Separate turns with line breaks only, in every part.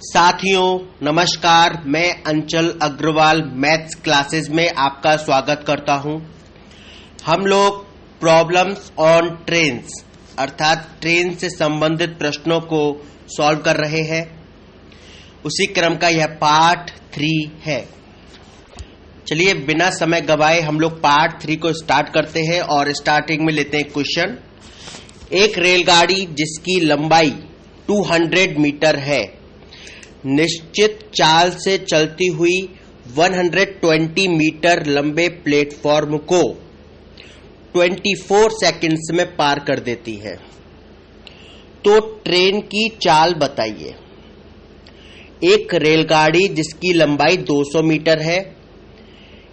साथियों नमस्कार, मैं अंचल अग्रवाल मैथ्स क्लासेस में आपका स्वागत करता हूं। हम लोग प्रॉब्लम्स ऑन ट्रेन्स अर्थात ट्रेन से संबंधित प्रश्नों को सॉल्व कर रहे हैं। उसी क्रम का यह पार्ट 3 है। चलिए बिना समय गवाए हम लोग पार्ट 3 को स्टार्ट करते हैं और स्टार्टिंग में लेते हैं क्वेश्चन। एक रेलगाड़ी जिसकी लंबाई 200 मीटर है, निश्चित चाल से चलती हुई 120 मीटर लंबे प्लेटफॉर्म को 24 सेकंड्स में पार कर देती है, तो ट्रेन की चाल बताइए। एक रेलगाड़ी जिसकी लंबाई 200 मीटर है,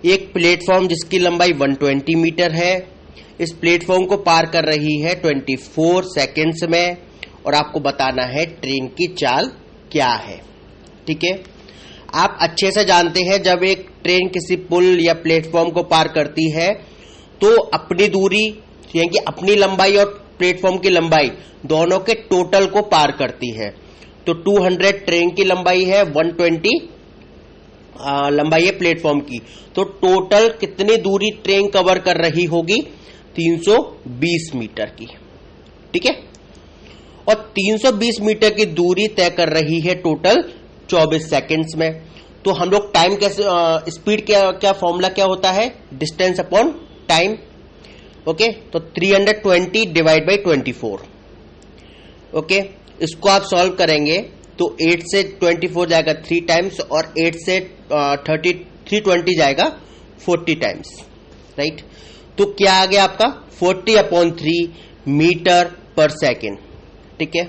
एक प्लेटफॉर्म जिसकी लंबाई 120 मीटर है, इस प्लेटफॉर्म को पार कर रही है 24 सेकंड्स में और आपको बताना है ट्रेन की चाल क्या है। ठीक है, आप अच्छे से जानते हैं जब एक ट्रेन किसी पुल या प्लेटफॉर्म को पार करती है तो अपनी दूरी यानी कि अपनी लंबाई और प्लेटफॉर्म की लंबाई दोनों के टोटल को पार करती है। तो 200 ट्रेन की लंबाई है, 120 लंबाई है प्लेटफॉर्म की, तो टोटल कितनी दूरी ट्रेन कवर कर रही होगी? 320 मीटर की। ठीक है, और 320 मीटर की दूरी तय कर रही है टोटल 24 सेकंड्स में। तो हम लोग टाइम कैसे, स्पीड क्या फॉर्मूला क्या होता है? Distance upon time. ओके, तो 320 डिवाइड बाई 24। ओके, इसको आप सॉल्व करेंगे तो 8 से 24 जाएगा 3 टाइम्स और 8 से 320 जाएगा 40 टाइम्स। राइट, तो क्या आ गया आपका? 40/3 मीटर पर सेकेंड। ठीक है,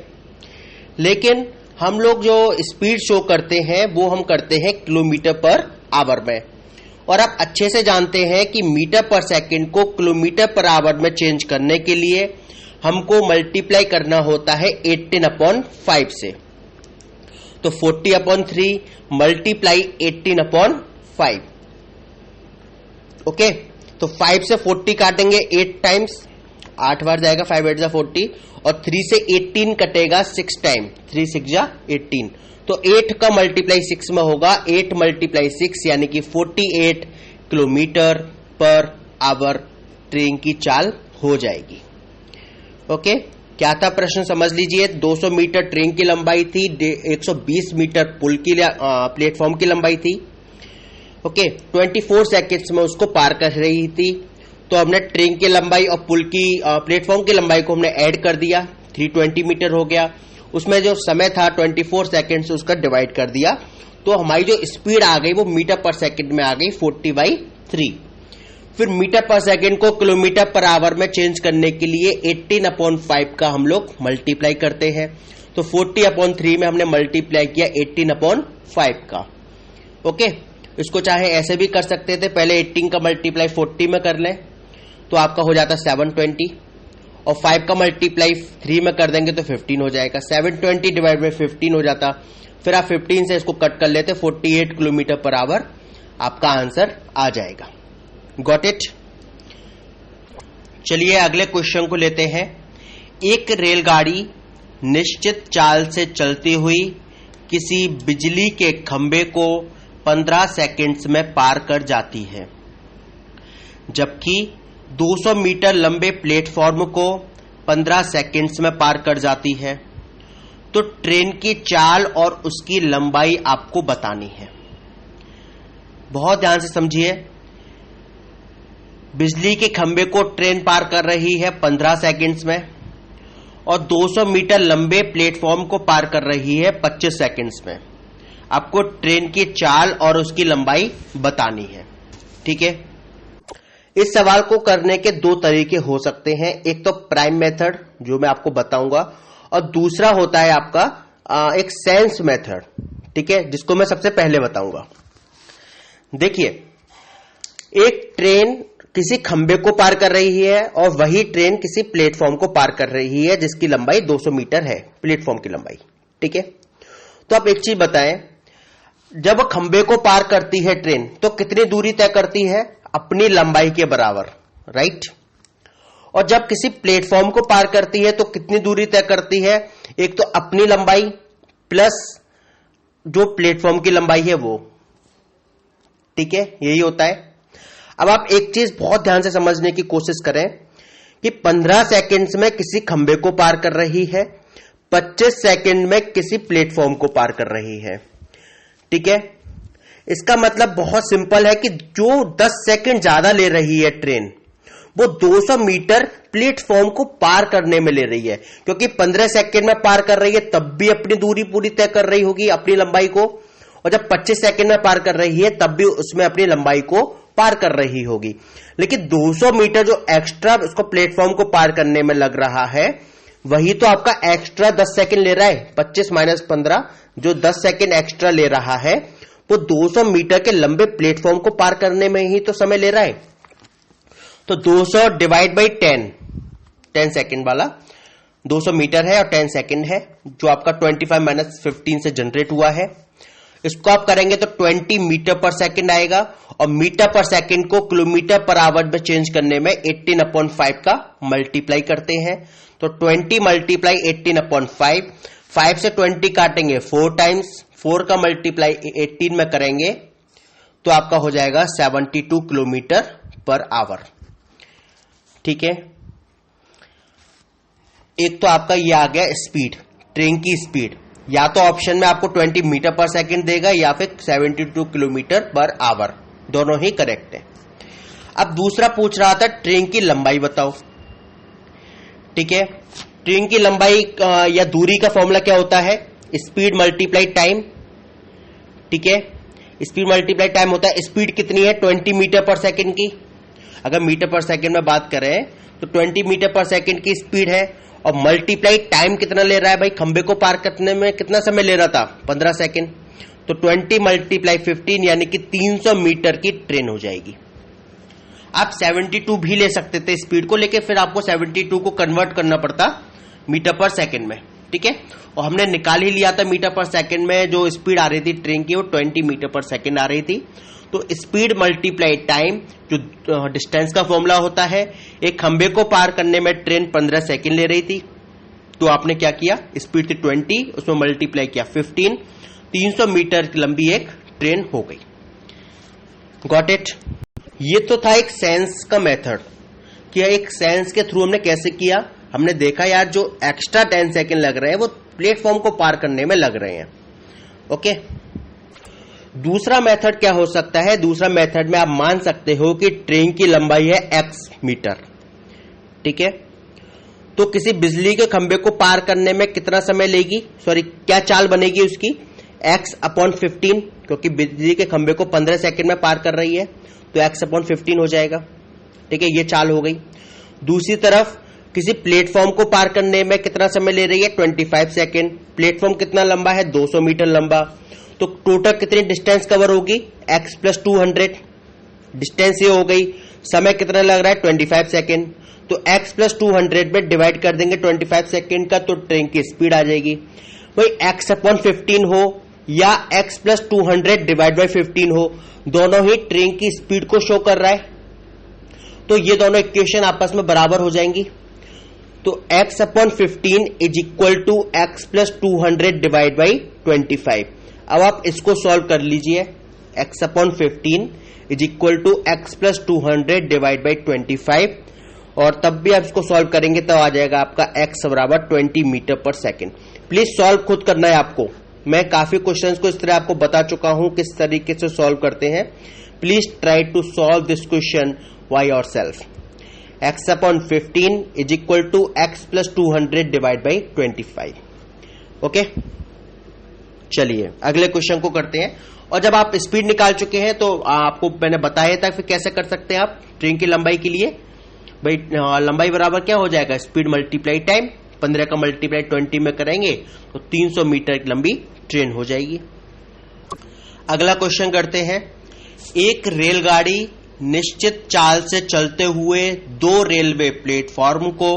लेकिन हम लोग जो स्पीड शो करते हैं वो हम करते हैं किलोमीटर पर आवर में, और आप अच्छे से जानते हैं कि मीटर पर सेकंड को किलोमीटर पर आवर में चेंज करने के लिए हमको मल्टीप्लाई करना होता है 18/5 से। तो 40/3 मल्टीप्लाई 18/5। ओके, तो 5 से 40 काटेंगे 8 टाइम्स, 8 बार जाएगा, 5 8 जा 40, और 3 से 18 कटेगा 6 टाइम, 3 6 जा 18। तो 8 का मल्टीप्लाई 6 में होगा, 8 × 6 यानी कि 48 किलोमीटर पर आवर ट्रेन की चाल हो जाएगी। ओके, क्या था प्रश्न समझ लीजिए। 200 मीटर ट्रेन की लंबाई थी, 120 मीटर पुल की प्लेटफॉर्म की लंबाई थी। ओके, 24 सेकंड्स में उसको पार कर रही थी। तो हमने ट्रेन की लंबाई और पुल की प्लेटफॉर्म की लंबाई को हमने ऐड कर दिया, 320 मीटर हो गया। उसमें जो समय था 24 सेकंड से उसका डिवाइड कर दिया, तो हमारी जो स्पीड आ गई वो मीटर पर सेकंड में आ गई 40/3। फिर मीटर पर सेकंड को किलोमीटर पर आवर में चेंज करने के लिए 18/5 का हम लोग मल्टीप्लाई करते हैं। तो 40/3 में हमने मल्टीप्लाई किया 18/5 का। ओके, इसको चाहे ऐसे भी कर सकते थे, पहले 18 का मल्टीप्लाई 40 में कर लें तो आपका हो जाता 720, और 5 का मल्टीप्लाई 3 में कर देंगे तो 15 हो जाएगा। 720 डिवाइड बाई 15 हो जाता। फिर आप 15 से इसको कट कर लेते, 48 किलोमीटर पर आवर आपका आंसर आ जाएगा। Got it? चलिए अगले क्वेश्चन को लेते हैं। एक रेलगाड़ी निश्चित चाल से चलती हुई किसी बिजली के खंभे को 15 सेकंड्स में पार कर जाती है, जबकि 200 मीटर लंबे प्लेटफॉर्म को 15 सेकंड्स में पार कर जाती है। तो ट्रेन की चाल और उसकी लंबाई आपको बतानी है। बहुत ध्यान से समझिए। बिजली के खंभे को ट्रेन पार कर रही है 15 सेकंड्स में, और 200 मीटर लंबे प्लेटफॉर्म को पार कर रही है 25 सेकंड्स में। आपको ट्रेन की चाल और उसकी लंबाई बतानी है। ठीक है, इस सवाल को करने के 2 तरीके हो सकते हैं। एक तो प्राइम मेथड जो मैं आपको बताऊंगा, और दूसरा होता है आपका एक सेंस मेथड। ठीक है, जिसको मैं सबसे पहले बताऊंगा। देखिए, एक ट्रेन किसी खंबे को पार कर रही है और वही ट्रेन किसी प्लेटफॉर्म को पार कर रही है जिसकी लंबाई 200 मीटर है, प्लेटफॉर्म की लंबाई। ठीक है, तो आप एक चीज बताएं, जब खंबे को पार करती है ट्रेन तो कितनी दूरी तय करती है? अपनी लंबाई के बराबर। राइट, और जब किसी प्लेटफॉर्म को पार करती है तो कितनी दूरी तय करती है? एक तो अपनी लंबाई प्लस जो प्लेटफॉर्म की लंबाई है वो। ठीक है, यही होता है। अब आप एक चीज बहुत ध्यान से समझने की कोशिश करें कि 15 सेकंड्स में किसी खंबे को पार कर रही है, 25 सेकंड में किसी प्लेटफॉर्म को पार कर रही है। ठीक है, इसका मतलब बहुत सिंपल है कि जो 10 सेकंड ज्यादा ले रही है ट्रेन, वो 200 मीटर प्लेटफॉर्म को पार करने में ले रही है, क्योंकि 15 सेकंड में पार कर रही है तब भी अपनी दूरी पूरी तय कर रही होगी, अपनी लंबाई को, और जब 25 सेकंड में पार कर रही है तब भी उसमें अपनी लंबाई को पार कर रही होगी। लेकिन 200 मीटर जो एक्स्ट्रा उसको प्लेटफॉर्म को पार करने में लग रहा है, वही तो आपका एक्स्ट्रा 10 सेकंड ले रहा है। 25 माइनस 15 जो 10 सेकंड एक्स्ट्रा ले रहा है, वो 200 मीटर के लंबे प्लेटफॉर्म को पार करने में ही तो समय ले रहा है। तो 200 डिवाइड बाई 10 सेकंड वाला 200 मीटर है और 10 सेकंड है, जो आपका 25 माइनस 15 से जनरेट हुआ है। इसको आप करेंगे तो 20 मीटर पर सेकंड आएगा, और मीटर पर सेकंड को किलोमीटर पर आवर में चेंज करने में 18/5 का मल्टीप्लाई करते हैं। तो 20 मल्टीप्लाई 18/5, 5 से 20 काटेंगे 4 टाइम्स, 4 का मल्टीप्लाई 18 में करेंगे तो आपका हो जाएगा 72 किलोमीटर पर आवर। ठीक है, एक तो आपका ये आ गया स्पीड, ट्रेन की स्पीड। या तो ऑप्शन में आपको 20 मीटर पर सेकंड देगा या फिर 72 किलोमीटर पर आवर, दोनों ही करेक्ट है। अब दूसरा पूछ रहा था ट्रेन की लंबाई बताओ। ठीक है, ट्रेन की लंबाई या दूरी का फॉर्मूला क्या होता है? Speed multiply time. ठीक है, स्पीड मल्टीप्लाई टाइम होता है। स्पीड कितनी है? 20 मीटर पर सेकंड की। अगर मीटर पर सेकंड में बात करें तो 20 मीटर पर सेकंड की स्पीड है, और मल्टीप्लाई टाइम कितना ले रहा है भाई? खंबे को पार करने में कितना समय ले रहा था? 15 सेकंड। तो 20 मल्टीप्लाई 15 यानी कि 300 मीटर की ट्रेन हो जाएगी। आप 72 भी ले सकते थे स्पीड को, लेकिन फिर आपको 72 को कन्वर्ट करना पड़ता मीटर पर सेकंड में। ठीक है, और हमने निकाल ही लिया था मीटर पर सेकंड में जो स्पीड आ रही थी ट्रेन की, वो 20 मीटर पर सेकंड आ रही थी। तो स्पीड मल्टीप्लाई टाइम जो डिस्टेंस का फॉर्मूला होता है, एक खंबे को पार करने में ट्रेन 15 सेकंड ले रही थी, तो आपने क्या किया? स्पीड थी 20, उसमें मल्टीप्लाई किया 15, 300 मीटर लंबी एक ट्रेन हो गई। Got it? ये तो था एक सेंस का मेथड कि एक सेंस के थ्रू हमने कैसे किया। हमने देखा यार जो एक्स्ट्रा 10 सेकंड लग रहे हैं वो प्लेटफॉर्म को पार करने में लग रहे हैं। ओके, दूसरा मेथड क्या हो सकता है? दूसरा मेथड में आप मान सकते हो कि ट्रेन की लंबाई है x मीटर। ठीक है, तो किसी बिजली के खंबे को पार करने में कितना समय लेगी? सॉरी, क्या चाल बनेगी उसकी? x/15, क्योंकि बिजली के खंबे को 15 सेकंड में पार कर रही है, तो x/15 हो जाएगा। ठीक है, ये चाल हो गई। दूसरी तरफ किसी प्लेटफॉर्म को पार करने में कितना समय ले रही है? 25 सेकंड। प्लेटफॉर्म कितना लंबा है? 200 मीटर लंबा। तो टोटल कितनी डिस्टेंस कवर होगी? x + 200। डिस्टेंस ये हो गई। समय कितना लग रहा है? 25 सेकंड। तो x + 200 में डिवाइड कर देंगे 25 सेकंड का, तो ट्रेन की स्पीड आ जाएगी। भाई x/15 हो या x + 200 डिवाइड बाई 15 हो, दोनों ही ट्रेन की स्पीड को शो कर रहा है, तो ये दोनों इक्वेशन आपस में बराबर हो जाएंगी। तो x/15 = x + 200 डिवाइड बाई 25। अब आप इसको सॉल्व कर लीजिए। x/15 = x + 200 डिवाइड बाई 25, और तब भी आप इसको सॉल्व करेंगे तो आ जाएगा आपका x = 20 मीटर पर सेकंड। प्लीज सॉल्व खुद करना है आपको। मैं काफी क्वेश्चंस को इस तरह आपको बता चुका हूं किस तरीके से सॉल्व करते हैं। Please try to solve this question by yourself. x/15 = x + 200 divide by 25। ओके, चलिए अगले क्वेश्चन को करते हैं। और जब आप स्पीड निकाल चुके हैं तो आपको मैंने बताया था फिर कैसे कर सकते हैं आप ट्रेन की लंबाई के लिए। भाई लंबाई बराबर क्या हो जाएगा? Speed multiply time. 15 का मल्टीप्लाई 20 में करेंगे तो 300 मीटर लंबी ट्रेन हो जाएगी। अगला क्वेश्चन करते हैं। एक रेलगाड़ी निश्चित चाल से चलते हुए 2 रेलवे प्लेटफॉर्म को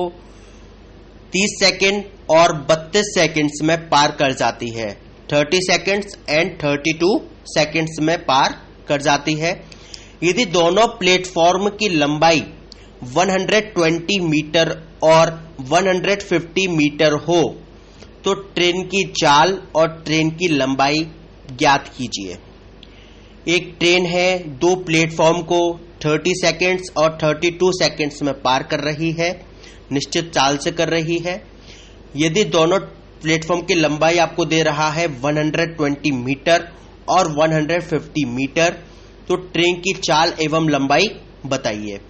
30 सेकंड और 32 सेकंड्स में पार कर जाती है। 30 सेकंड्स एंड 32 सेकंड्स में पार कर जाती है। यदि दोनों प्लेटफॉर्म की लंबाई 120 मीटर और 150 मीटर हो तो ट्रेन की चाल और ट्रेन की लंबाई ज्ञात कीजिए। एक ट्रेन है, दो प्लेटफॉर्म को 30 सेकेंड्स और 32 सेकेंड्स में पार कर रही है, निश्चित चाल से कर रही है। यदि दोनों प्लेटफॉर्म की लंबाई आपको दे रहा है 120 मीटर और 150 मीटर, तो ट्रेन की चाल एवं लंबाई बताइए।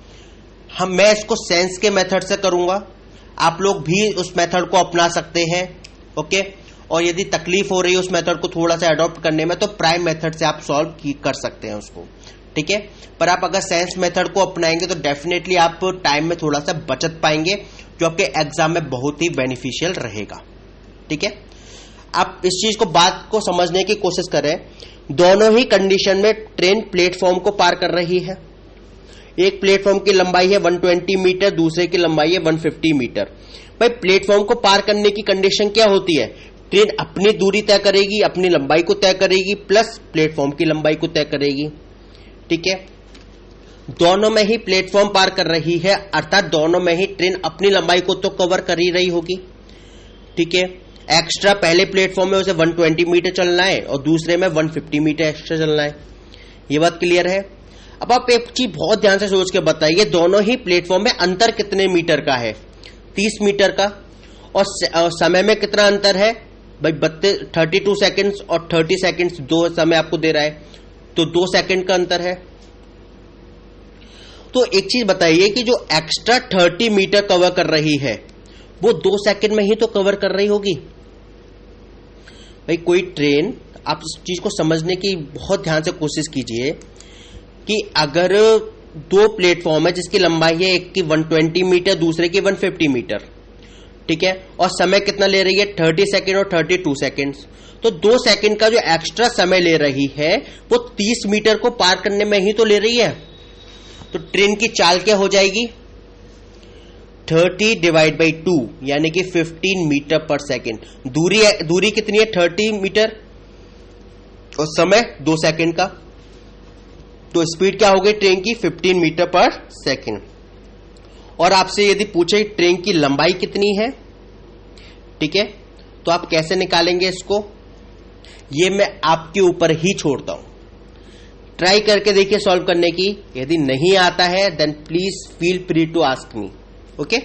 मैं इसको सेंस के मेथड से करूंगा, आप लोग भी उस मेथड को अपना सकते हैं। ओके, और यदि तकलीफ हो रही है उस मेथड को थोड़ा सा अडॉप्ट करने में, तो प्राइम मेथड से आप सॉल्व कर सकते हैं उसको, ठीक है। पर आप अगर सेंस मेथड को अपनाएंगे तो डेफिनेटली आप टाइम में थोड़ा सा बचत पाएंगे, जो आपके एग्जाम में बहुत ही बेनिफिशियल रहेगा, ठीक है। आप इस चीज को, बात को समझने की कोशिश करें। दोनों ही कंडीशन में ट्रेन प्लेटफॉर्म को पार कर रही है। एक प्लेटफॉर्म की लंबाई है 120 मीटर, दूसरे की लंबाई है 150 मीटर। भाई प्लेटफॉर्म को पार करने की कंडीशन क्या होती है? ट्रेन अपनी दूरी तय करेगी, अपनी लंबाई को तय करेगी, प्लस प्लेटफॉर्म की लंबाई को तय करेगी, ठीक है। दोनों में ही प्लेटफॉर्म पार कर रही है, अर्थात दोनों में ही ट्रेन अपनी लंबाई को तो कवर कर ही रही होगी, ठीक है। एक्स्ट्रा पहले प्लेटफॉर्म में उसे 120 मीटर चलना है और दूसरे में 150 मीटर एक्स्ट्रा चलना है। ये बात क्लियर है। अब आप एक चीज बहुत ध्यान से सोच के बताइए, दोनों ही प्लेटफॉर्म में अंतर कितने मीटर का है? 30 मीटर का। और समय में कितना अंतर है भाई? 32 सेकेंड्स और 30 सेकेंड्स, दो समय आपको दे रहा है, तो 2 सेकेंड का अंतर है। तो एक चीज बताइए कि जो एक्स्ट्रा 30 मीटर कवर कर रही है वो 2 सेकेंड में ही तो कवर कर रही होगी। भाई कोई ट्रेन, आप इस चीज को समझने की बहुत ध्यान से कोशिश कीजिए कि अगर दो प्लेटफॉर्म है जिसकी लंबाई है, एक की 120 मीटर, दूसरे की 150 मीटर, ठीक है, और समय कितना ले रही है? 30 सेकेंड और 32 सेकेंड्स, तो 2 सेकेंड का जो एक्स्ट्रा समय ले रही है वो 30 मीटर को पार करने में ही तो ले रही है। तो ट्रेन की चाल क्या हो जाएगी? 30 डिवाइड बाई 2 यानी कि 15 मीटर पर सेकेंड। दूरी कितनी है? 30 मीटर और समय 2 सेकेंड का, तो स्पीड क्या हो गई ट्रेन की? 15 मीटर पर सेकेंड। और आपसे यदि पूछे ट्रेन की लंबाई कितनी है, ठीक है, तो आप कैसे निकालेंगे इसको? ये मैं आपके ऊपर ही छोड़ता हूं, ट्राई करके देखिए सॉल्व करने की। यदि नहीं आता है then please feel free to ask me, okay.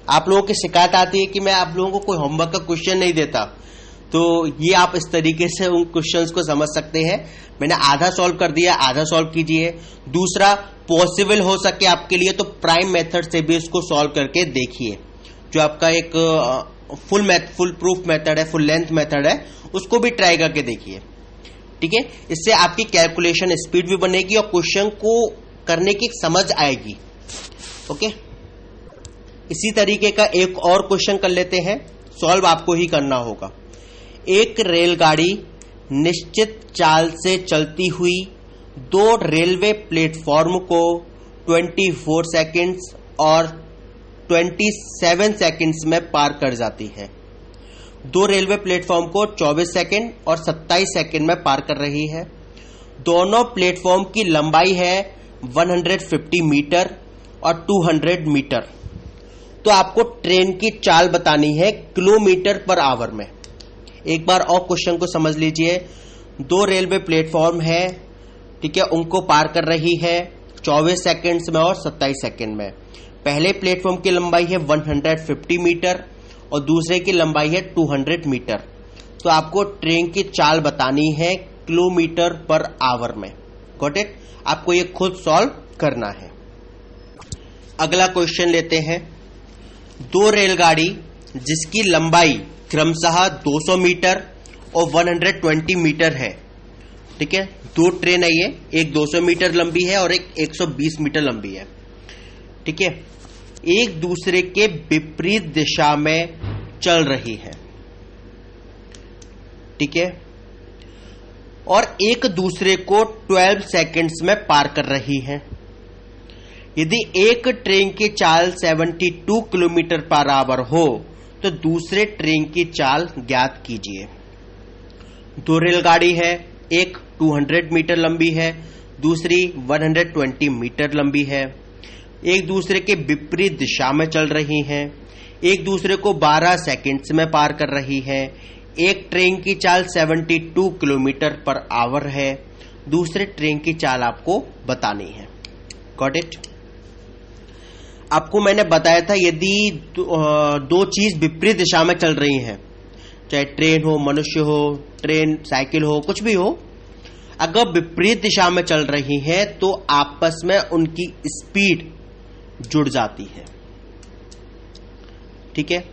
आप लोगों की शिकायत आती है कि मैं आप लोगों को कोई होमवर्क का क्वेश्चन नहीं देता, तो ये आप इस तरीके से उन क्वेश्चंस को समझ सकते हैं। मैंने आधा सॉल्व कर दिया, आधा सॉल्व कीजिए। दूसरा, पॉसिबल हो सके आपके लिए तो प्राइम मेथड से भी इसको सॉल्व करके देखिए, जो आपका एक फुल प्रूफ मेथड है, फुल लेंथ मेथड है, उसको भी ट्राई करके देखिए, ठीक है। इससे आपकी कैलकुलेशन स्पीड भी बनेगी और क्वेश्चन को करने की समझ आएगी, ओके। इसी तरीके का एक और क्वेश्चन कर लेते हैं, सॉल्व आपको ही करना होगा। एक रेलगाड़ी निश्चित चाल से चलती हुई दो रेलवे प्लेटफॉर्म को 24 सेकेंड्स और 27 सेकेंड्स में पार कर जाती है। दो रेलवे प्लेटफॉर्म को 24 सेकेंड और 27 सेकेंड में पार कर रही है। दोनों प्लेटफॉर्म की लंबाई है 150 मीटर और 200 मीटर। तो आपको ट्रेन की चाल बतानी है किलोमीटर पर आवर में। एक बार और क्वेश्चन को समझ लीजिए। दो रेलवे प्लेटफॉर्म है, ठीक है, उनको पार कर रही है 24 सेकेंड्स में और 27 सेकेंड में। पहले प्लेटफॉर्म की लंबाई है 150 मीटर और दूसरे की लंबाई है 200 मीटर। तो आपको ट्रेन की चाल बतानी है किलोमीटर पर आवर में। Got it? आपको ये खुद सॉल्व करना है। अगला क्वेश्चन लेते हैं। दो रेलगाड़ी जिसकी लंबाई क्रमशः 200 मीटर और 120 मीटर है, ठीक है, दो ट्रेन है ये, एक 200 मीटर लंबी है और एक 120 मीटर लंबी है, ठीक है, एक दूसरे के विपरीत दिशा में चल रही है, ठीक है, और एक दूसरे को 12 सेकेंड्स में पार कर रही है। यदि एक ट्रेन की चाल 72 किलोमीटर पर आवर हो तो दूसरे ट्रेन की चाल ज्ञात कीजिए। दो रेलगाड़ी है, एक 200 मीटर लंबी है, दूसरी 120 मीटर लंबी है, एक दूसरे के विपरीत दिशा में चल रही हैं, एक दूसरे को 12 सेकेंड्स में पार कर रही है, एक ट्रेन की चाल 72 किलोमीटर पर आवर है, दूसरे ट्रेन की चाल आपको बतानी है। Got it? आपको मैंने बताया था यदि दो चीज विपरीत दिशा में चल रही हैं, चाहे ट्रेन हो, मनुष्य हो, ट्रेन साइकिल हो, कुछ भी हो, अगर विपरीत दिशा में चल रही हैं तो आपस में उनकी स्पीड जुड़ जाती है। ठीक है,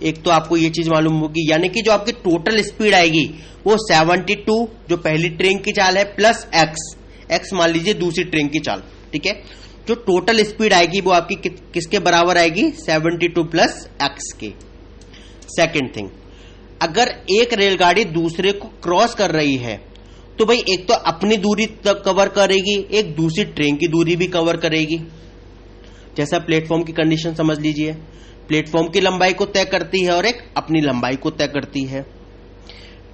एक तो आपको ये चीज मालूम होगी, यानी कि जो आपकी टोटल स्पीड आएगी वो 72 जो पहली ट्रेन की चाल है प्लस एक्स मान लीजिए दूसरी ट्रेन की चाल। ठीक है, जो टोटल स्पीड आएगी वो आपकी किसके बराबर आएगी? 72 प्लस एक्स के। सेकेंड थिंग, अगर एक रेलगाड़ी दूसरे को क्रॉस कर रही है तो भाई एक तो अपनी दूरी कवर करेगी, एक दूसरी ट्रेन की दूरी भी कवर करेगी। जैसा प्लेटफॉर्म की कंडीशन समझ लीजिए, प्लेटफॉर्म की लंबाई को तय करती है और एक अपनी लंबाई को तय करती है।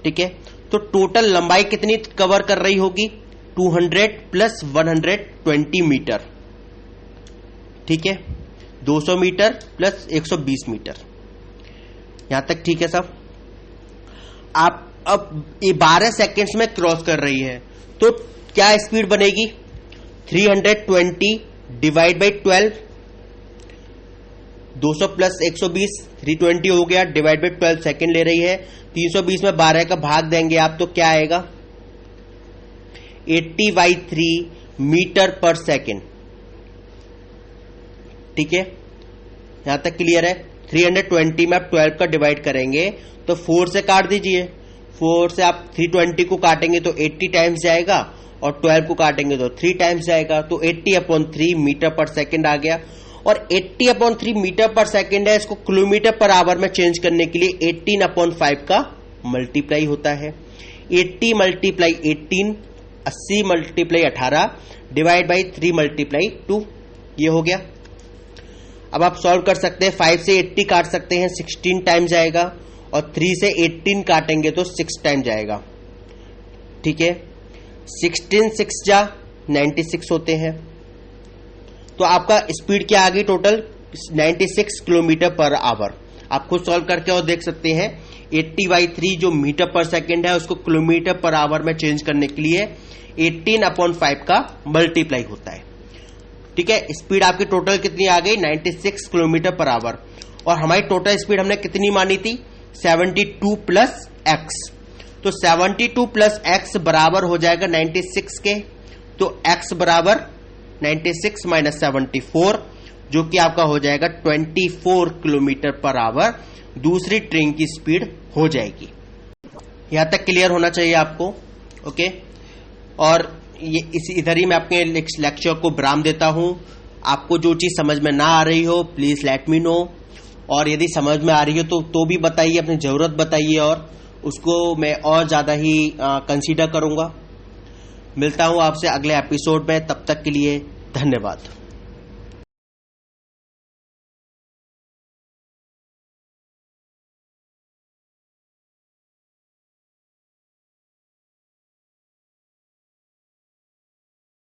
ठीक है, तो टोटल लंबाई कितनी कवर कर रही होगी? 200 प्लस 120 मीटर। ठीक है, 200 मीटर प्लस 120 मीटर। यहां तक ठीक है सब? आप अब ये 12 सेकेंड्स में क्रॉस कर रही है तो क्या स्पीड बनेगी? 320 डिवाइड बाई 12, 200 प्लस 120, 320 हो गया, डिवाइड बाई 12 सेकेंड ले रही है। 320 में 12 का भाग देंगे आप तो क्या आएगा? 80/3 मीटर पर सेकेंड। ठीक है, यहां तक क्लियर है? 320 में आप 12 का डिवाइड करेंगे तो 4 से काट दीजिए, 4 से आप 320 को काटेंगे तो 80 टाइम्स जाएगा और 12 को काटेंगे तो 3 टाइम्स जाएगा, तो 80/3 मीटर पर सेकेंड आ गया। और 80/3 मीटर पर सेकेंड है, इसको किलोमीटर पर आवर में चेंज करने के लिए 18/5 का मल्टीप्लाई होता है। 80 multiply 18, 80 multiply 18 divide by 3 multiply 2, ये हो गया। अब आप सॉल्व कर सकते हैं, 5 से 80 काट सकते हैं, 16 टाइम जाएगा, और 3 से 18 काटेंगे तो 6 टाइम जाएगा। ठीक है, 16 6 जा 96 होते हैं। तो आपका स्पीड क्या आ गई? Total 96 kilometre per hour. आप खुद सॉल्व करके और देख सकते हैं। 80/3 जो मीटर पर सेकेंड है उसको किलोमीटर पर आवर में चेंज करने के लिए 18/5 का मल्टीप्लाई होता है। ठीक है, स्पीड आपकी टोटल कितनी आ गई? 96 किलोमीटर पर आवर। और हमारी टोटल स्पीड हमने कितनी मानी थी? 72 प्लस एक्स। तो 72 प्लस एक्स बराबर हो जाएगा 96 के, तो एक्स बराबर 96 माइनस 74, जो कि आपका हो जाएगा 24 किलोमीटर पर आवर दूसरी ट्रेन की स्पीड हो जाएगी। यहां तक क्लियर होना चाहिए आपको। ओके, और ये इधर ही मैं अपने लेक्चर को विराम देता हूं। आपको जो चीज समझ में ना आ रही हो प्लीज लेट मी नो, और यदि समझ में आ रही हो तो भी बताइए, अपनी जरूरत बताइए, और उसको मैं और ज्यादा ही कंसीडर करूंगा। मिलता हूं आपसे अगले एपिसोड में, तब तक के लिए धन्यवाद।